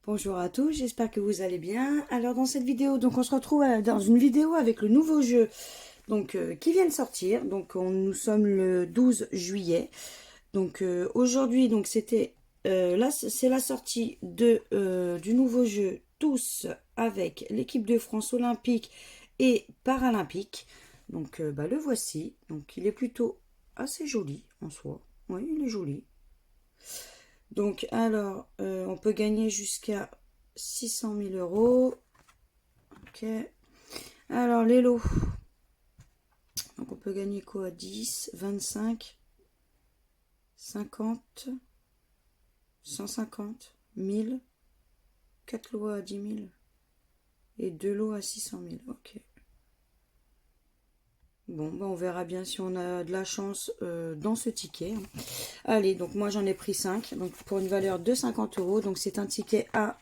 Bonjour à tous, j'espère que vous allez bien. Alors dans cette vidéo, donc on se retrouve dans une vidéo avec le nouveau jeu qui vient de sortir. Donc nous sommes le 12 juillet. Donc aujourd'hui, donc c'était là c'est la sortie du nouveau jeu Tous avec l'équipe de France olympique et paralympique. Donc le voici. Donc il est plutôt assez joli en soi. Oui, il est joli. Donc, alors, on peut gagner jusqu'à 600 000 euros. Ok. Alors, les lots. Donc, on peut gagner quoi? 10, 25, 50, 150, 1000, 4 lots à 10 000 et 2 lots à 600 000. Ok. Bon, on verra bien si on a de la chance dans ce ticket. Allez, donc moi j'en ai pris 5, donc pour une valeur de 50 euros. Donc c'est un ticket à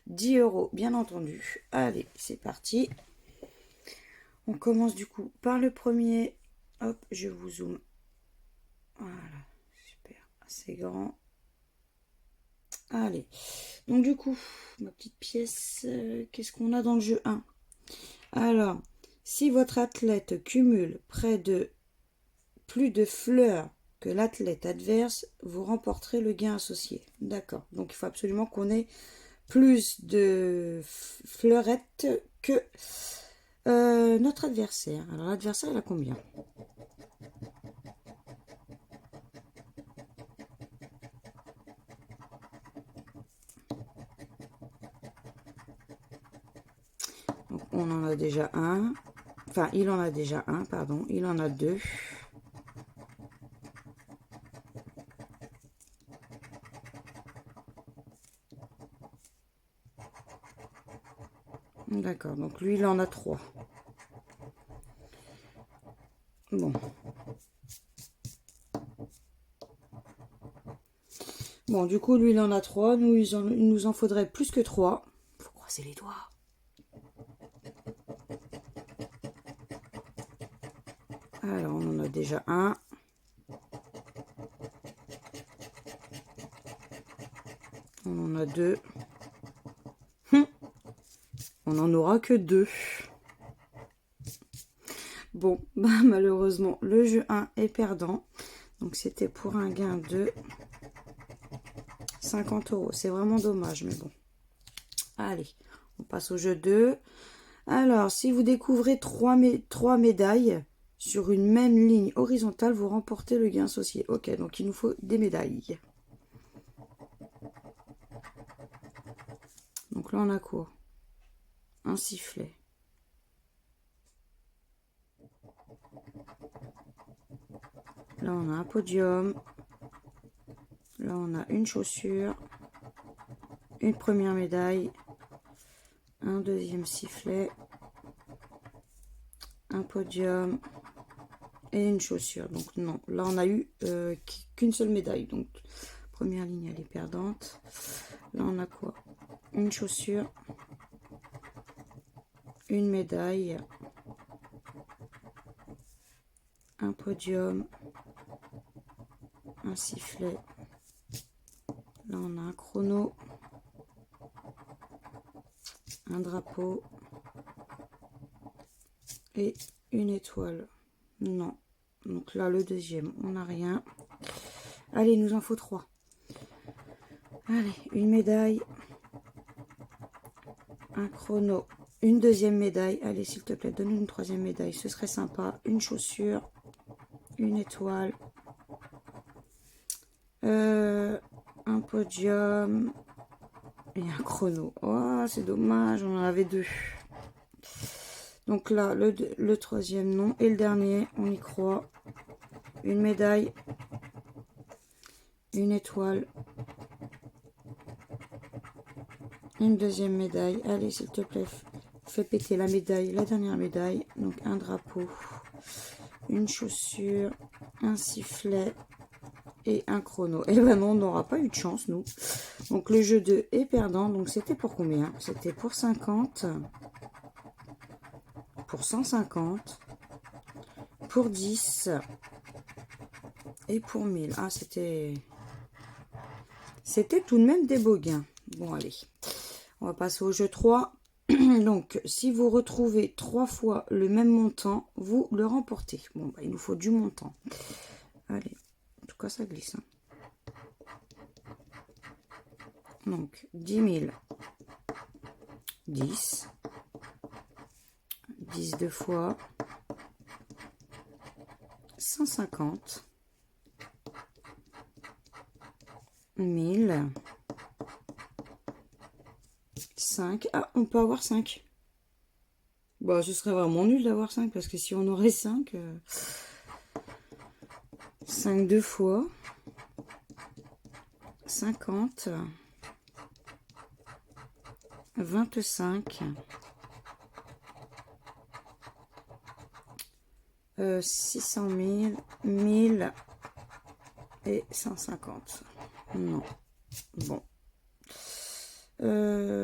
10 euros, bien entendu. Allez, c'est parti. On commence du coup par le premier. Hop, je vous zoome. Voilà, super, assez grand. Allez, donc du coup, ma petite pièce, qu'est-ce qu'on a dans le jeu 1? Alors, si votre athlète cumule plus de fleurs que l'athlète adverse, vous remporterez le gain associé. D'accord, donc il faut absolument qu'on ait plus de fleurettes que notre adversaire. Alors l'adversaire, il a combien? Donc, on en a déjà un. Enfin, il en a déjà un, pardon. Il en a deux. D'accord, donc lui, il en a trois. Bon. Bon, du coup, lui, il en a trois. Nous, il nous en faudrait plus que trois. Faut croiser les doigts. Alors, on en a déjà un. On en a deux. On n'en aura que deux. Bon, malheureusement, le jeu 1 est perdant. Donc, c'était pour un gain de 50 euros. C'est vraiment dommage, mais bon. Allez, on passe au jeu 2. Alors, si vous découvrez trois médailles sur une même ligne horizontale, vous remportez le gain associé. Ok, donc il nous faut des médailles. Donc là, on a quoi? Un sifflet. Là, on a un podium. Là, on a une chaussure. Une première médaille. Un deuxième sifflet. Un podium. Et une chaussure. Donc non, là, on a eu qu'une seule médaille. Donc, première ligne, elle est perdante. Là, on a quoi? Une chaussure. Une médaille. Un podium. Un sifflet. Là, on a un chrono, un drapeau et une étoile. Non. Donc là, le deuxième, on n'a rien. Allez, il nous en faut 3. Allez, une médaille, un chrono, une deuxième médaille. Allez, s'il te plaît, donne-nous une troisième médaille. Ce serait sympa. Une chaussure, une étoile, un podium et un chrono. Oh, c'est dommage, on en avait 2. Donc là, le troisième non. Et le dernier, on y croit. Une médaille, une étoile, une deuxième médaille. Allez, s'il te plaît, fais péter la médaille, la dernière médaille. Donc un drapeau, une chaussure, un sifflet et un chrono. Et ben non, on n'aura pas eu de chance, nous. Donc le jeu 2 est perdant. Donc c'était pour combien? C'était pour 50, pour 150, pour 10 et pour 1000. Ah, c'était tout de même des beaux gains. Bon, allez. On va passer au jeu 3. Donc, si vous retrouvez 3 fois le même montant, vous le remportez. Bon, bah, il nous faut du montant. Allez, en tout cas, ça glisse. Hein. Donc, 10 000. 10. 10 deux fois. 150. 1000. 5. Ah, on peut avoir 5. Bah, ce serait vraiment nul d'avoir 5 parce que si on aurait 5, 5 deux fois, 50, 25, 600 000, 1000 et 150. Non. Bon.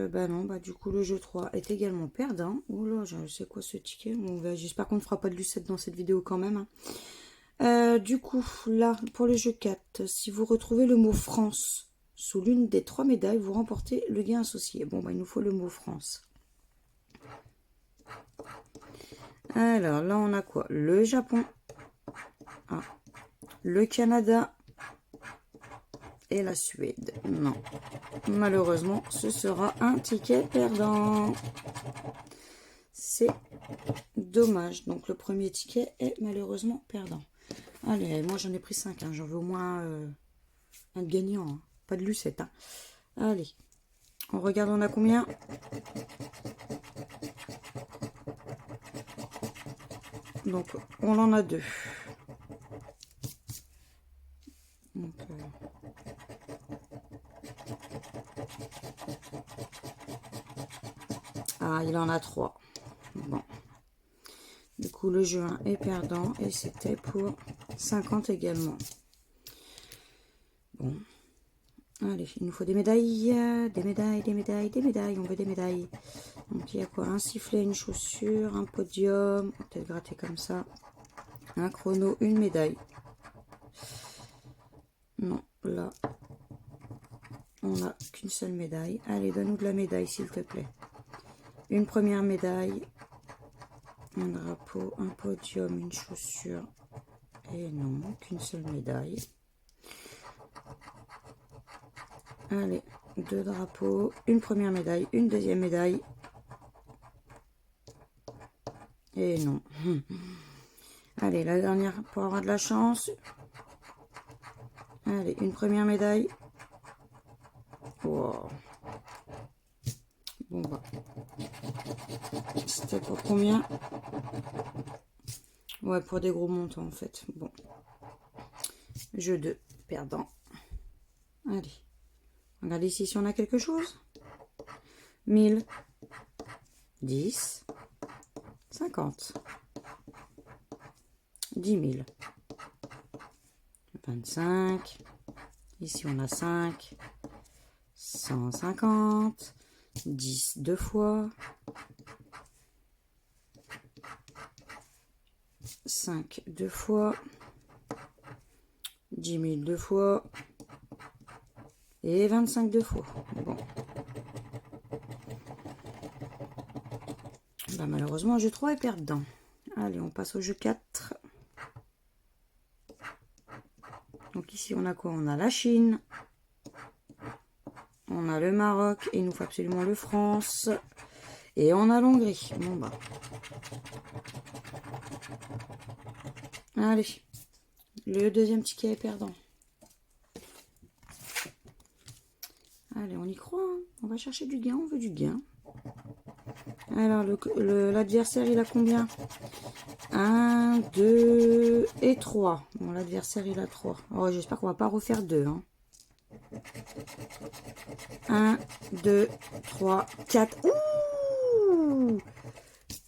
Bah non, bah du coup le jeu 3 est également perdant. Oula, je sais quoi ce ticket. Bon, bah, j'espère qu'on ne fera pas de lucette dans cette vidéo quand même. Hein. Du coup, là, pour le jeu 4, si vous retrouvez le mot France sous l'une des 3 médailles, vous remportez le gain associé. Bon, bah il nous faut le mot France. Alors là, on a quoi? Le Japon. Ah. Le Canada. Et la Suède. Non. Malheureusement, ce sera un ticket perdant. C'est dommage. Donc, le premier ticket est malheureusement perdant. Allez, moi j'en ai pris 5. Hein. J'en veux au moins un gagnant. Hein. Pas de lucette. Hein. Allez. On regarde, on a combien? Donc, on en a 2. Donc, ah, il en a 3. Bon. Du coup, le jeu 1 est perdant et c'était pour 50 également. Bon. Allez, il nous faut des médailles. Des médailles, des médailles, des médailles. On veut des médailles. Donc, il y a quoi? Un sifflet, une chaussure, un podium. On va peut-être gratter comme ça. Un chrono, une médaille. Non, là, on n'a qu'une seule médaille. Allez, donne-nous de la médaille, s'il te plaît. Une première médaille. Un drapeau, un podium, une chaussure. Et non, qu'une seule médaille. Allez, 2 drapeaux, une première médaille, une deuxième médaille. Et non. Allez, la dernière pour avoir de la chance. Allez, une première médaille. Wow. Bon bah. C'était pour combien? Ouais, pour des gros montants en fait. Bon. Jeu 2, perdant. Allez. Regardez ici si on a quelque chose. 1000. 10. 50. 10 000. 25. Ici on a 5. 150. 10 deux fois. 5 deux fois. 10 000 deux fois. Et 25 deux fois. Bon. Bah, malheureusement, jeu 3 est perdant. Allez, on passe au jeu 4. Donc ici, on a quoi? On a la Chine. On a le Maroc. Et il nous faut absolument le France. Et on a l'Hongrie. Bon bah. Allez. Le deuxième ticket est perdant. Allez, on y croit. Hein. On va chercher du gain. On veut du gain. Alors, l'adversaire, il a combien? 1, 2 et 3. Bon, l'adversaire, il a 3. Oh, j'espère qu'on va pas refaire 2. Hein. 1, 2, 3, 4. Ouh!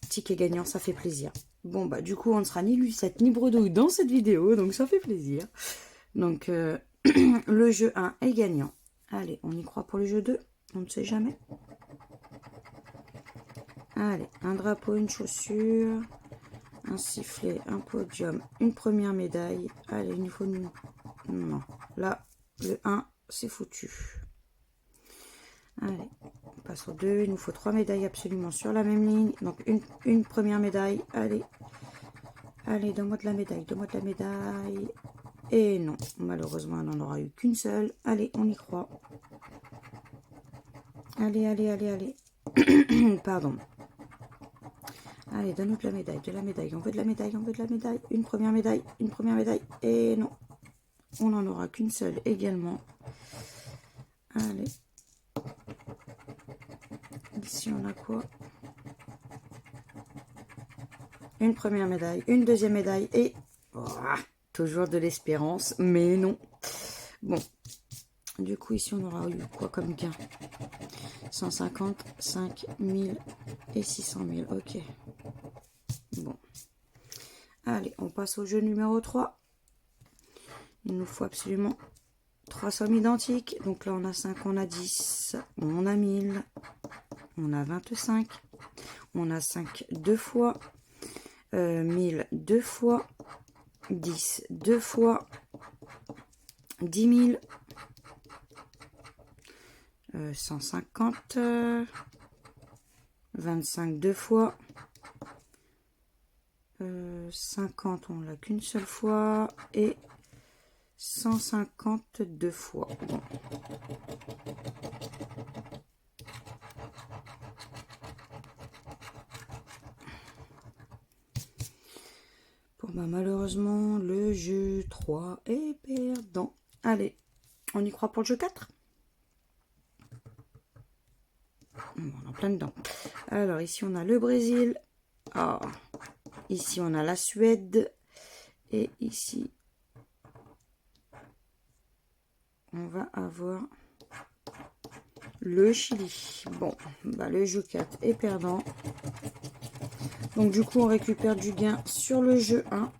Ticket gagnant, ça fait plaisir. Bon, bah, du coup, on ne sera ni lucette ni bredouille dans cette vidéo, donc ça fait plaisir. Donc, le jeu 1 est gagnant. Allez, on y croit pour le jeu 2. On ne sait jamais. Allez, un drapeau, une chaussure, un sifflet, un podium, une première médaille. Allez, il nous faut... Non, là, le 1, c'est foutu. Allez, on passe au 2. Il nous faut 3 médailles absolument sur la même ligne. Donc une première médaille. Allez, allez, donne-moi de la médaille, donne-moi de la médaille. Et non, malheureusement, elle n'en aura eu qu'une seule. Allez, on y croit. Allez, allez, allez, allez. Pardon. Allez, donne-nous de la médaille, de la médaille. On veut de la médaille, on veut de la médaille. Une première médaille, une première médaille. Et non, on n'en aura qu'une seule également. Allez. Ici, on a quoi? Une première médaille, une deuxième médaille et... Oh, toujours de l'espérance, mais non. Bon. Du coup, ici, on aura eu quoi comme gain? 150, 5 000 et 600 000. Ok. Bon. Allez, on passe au jeu numéro 3. Il nous faut absolument 3 sommes identiques. Donc là, on a 5, on a 10, on a 1000, on a 25, on a 5 deux fois, 1000 deux fois, 10 deux fois, 10 000, 150, 25 deux fois, 50 on l'a qu'une seule fois et 150 deux fois. Bon. Bon bah malheureusement le jeu 3 est perdant. Allez, on y croit pour le jeu 4. On est en plein dedans. Alors ici on a le Brésil. Oh. Ici on a la Suède. Et ici on va avoir le Chili. Bon, bah le jeu 4 est perdant. Donc du coup on récupère du gain sur le jeu 1.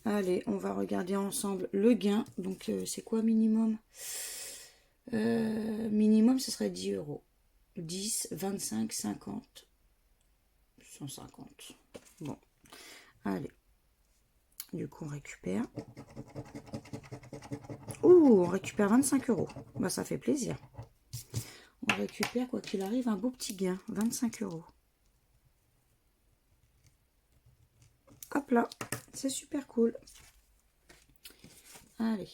Allez, on va regarder ensemble le gain. Donc c'est quoi minimum? Minimum ce serait 10 €. 10, 25, 50, 150. Bon, allez. Du coup on récupère. Ouh, on récupère 25 €. Bah ça fait plaisir. On récupère quoi qu'il arrive un beau petit gain. 25 €. Hop là, c'est super cool. Allez.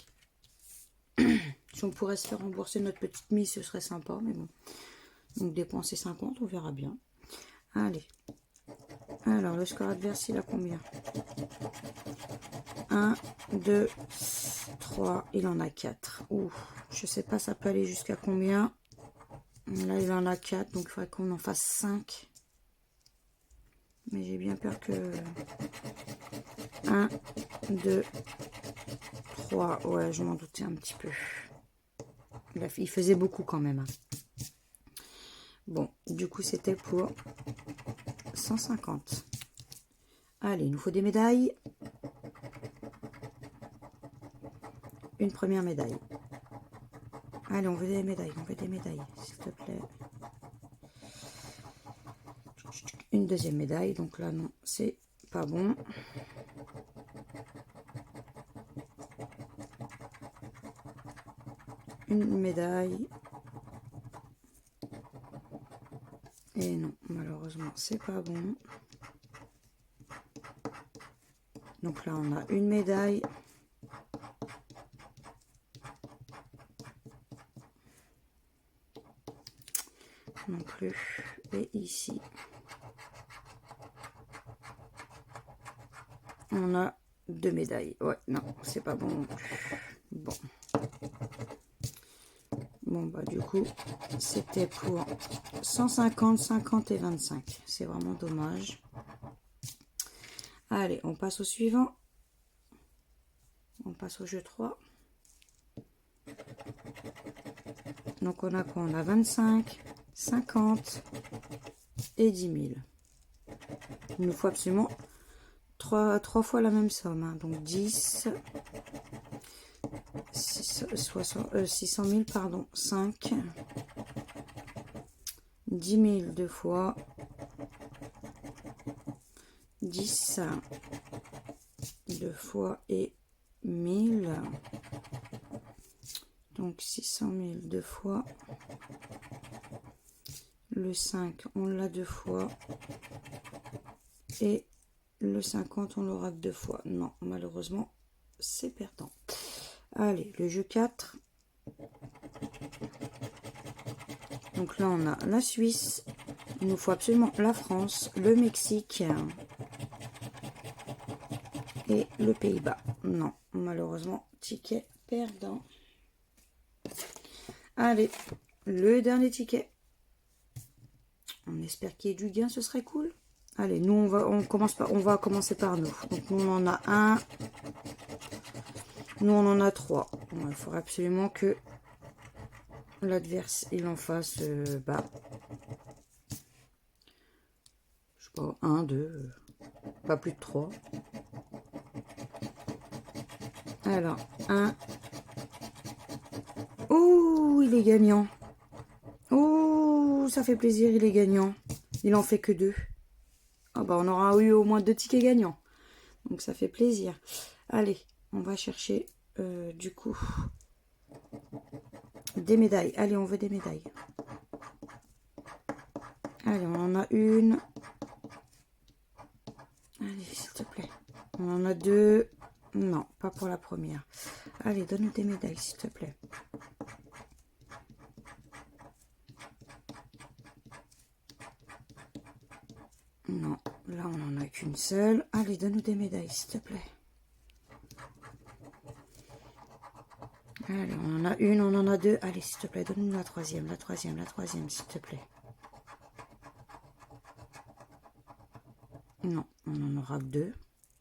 Si on pourrait se faire rembourser notre petite mise, ce serait sympa, mais bon. Donc dépenser 50, on verra bien. Allez. Alors, le score adverse, il a combien? 1, 2, 3, il en a 4. Ouh, je sais pas, ça peut aller jusqu'à combien? Là, il en a 4, donc il faudrait qu'on en fasse 5. Mais j'ai bien peur que... 1, 2, 3. Ouais, je m'en doutais un petit peu. Il faisait beaucoup quand même. Hein. Bon, du coup, c'était pour 150. Allez, il nous faut des médailles. Une première médaille. Allez, on veut des médailles, s'il te plaît. Une deuxième médaille, donc là, non, c'est pas bon. Une médaille. Et non, malheureusement, c'est pas bon. Donc là, on a une médaille. Non plus. Et ici, on a 2 médailles. Ouais, non, c'est pas bon non plus. Bon. Bon, bah du coup, c'était pour 150, 50 et 25. C'est vraiment dommage. Allez, on passe au suivant. On passe au jeu 3. Donc on a quoi? On a 25, 50 et 10 000. Il nous faut absolument 3 fois la même somme. Hein. Donc 10, 600 000, pardon, 5, 10 000 deux fois, 10 deux fois et 1000. Donc 600 000 deux fois. Le 5, on l'a deux fois. Et le 50, on l'aura que deux fois. Non, malheureusement, c'est perdant. Allez, le jeu 4. Donc là, on a la Suisse. Il nous faut absolument la France, le Mexique et le Pays-Bas. Non, malheureusement, ticket perdant. Allez, le dernier ticket. On espère qu'il y ait du gain, ce serait cool. Allez, nous, on va commencer par nous. Donc, nous, on en a un. Nous, on en a trois. Bon, il faudra absolument que l'adverse, il en fasse, bah, je sais pas, 1, 2, pas plus de 3. Alors, 1. Oh, il est gagnant. Oh, ça fait plaisir, il est gagnant. Il en fait que 2. Ah bah, on aura eu au moins 2 tickets gagnants. Donc, ça fait plaisir. Allez, on va chercher, du coup, des médailles. Allez, on veut des médailles. Allez, on en a une. Allez, s'il te plaît. On en a 2. Non, pas pour la première. Allez, donne-nous des médailles, s'il te plaît. Non, là, on n'en a qu'une seule. Allez, donne-nous des médailles, s'il te plaît. Allez, on en a une, on en a 2. Allez, s'il te plaît, donne-nous la troisième, s'il te plaît. Non, on en aura que 2.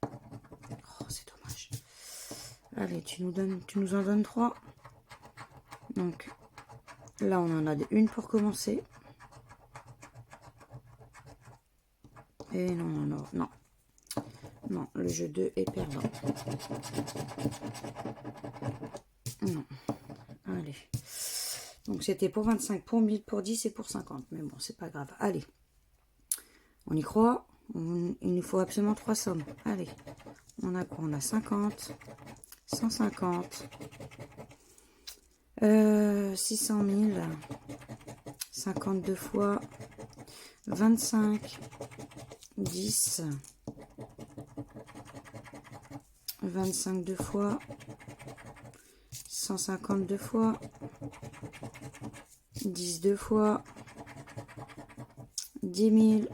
Oh, c'est dommage. Allez, tu nous en donnes 3. Donc, là, on en a une pour commencer. Et non, non. Non, le jeu 2 est perdant. Non. Allez. Donc, c'était pour 25, pour 1000, pour 10 et pour 50. Mais bon, c'est pas grave. Allez. On y croit. Il nous faut absolument 3 sommes. Allez. On a quoi? On a 50, 150, 600 000, 52 fois, 25, 10, 25 deux fois, 152 fois, 10 deux fois, 10 000,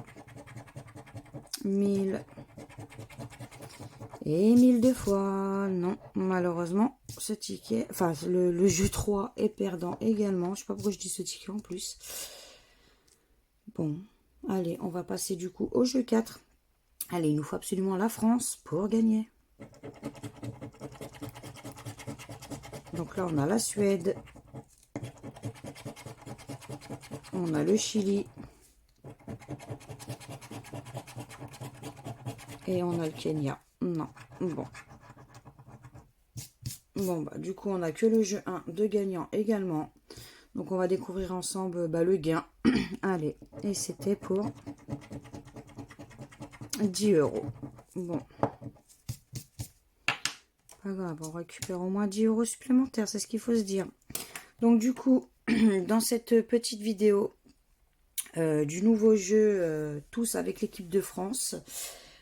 1000 et 1000 deux fois. Non, malheureusement, ce ticket, enfin le jeu 3 est perdant également. Je sais pas pourquoi je dis ce ticket en plus. Bon, allez, on va passer du coup au jeu 4. Allez, il nous faut absolument la France pour gagner. Donc là, on a la Suède. On a le Chili. Et on a le Kenya. Non, bon. Bon, bah, du coup, on a que le jeu 1 de gagnant également. Donc, on va découvrir ensemble le gain. Allez, et c'était pour 10 €. Bon. Pas grave, on récupère au moins 10 € supplémentaires, c'est ce qu'il faut se dire. Donc, du coup, dans cette petite vidéo du nouveau jeu Tous avec l'équipe de France,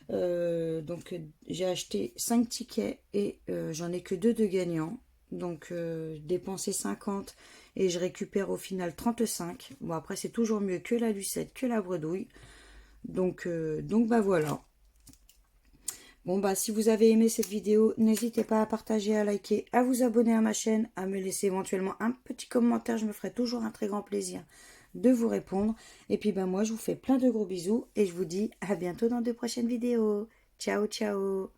donc j'ai acheté 5 tickets et j'en ai que 2 de gagnants. Donc dépenser 50 et je récupère au final 35. Bon, après c'est toujours mieux que la lucette, que la bredouille. Donc bah voilà. Bon bah si vous avez aimé cette vidéo, n'hésitez pas à partager, à liker, à vous abonner à ma chaîne, à me laisser éventuellement un petit commentaire. Je me ferai toujours un très grand plaisir de vous répondre. Et puis bah moi je vous fais plein de gros bisous et je vous dis à bientôt dans de prochaines vidéos. Ciao ciao.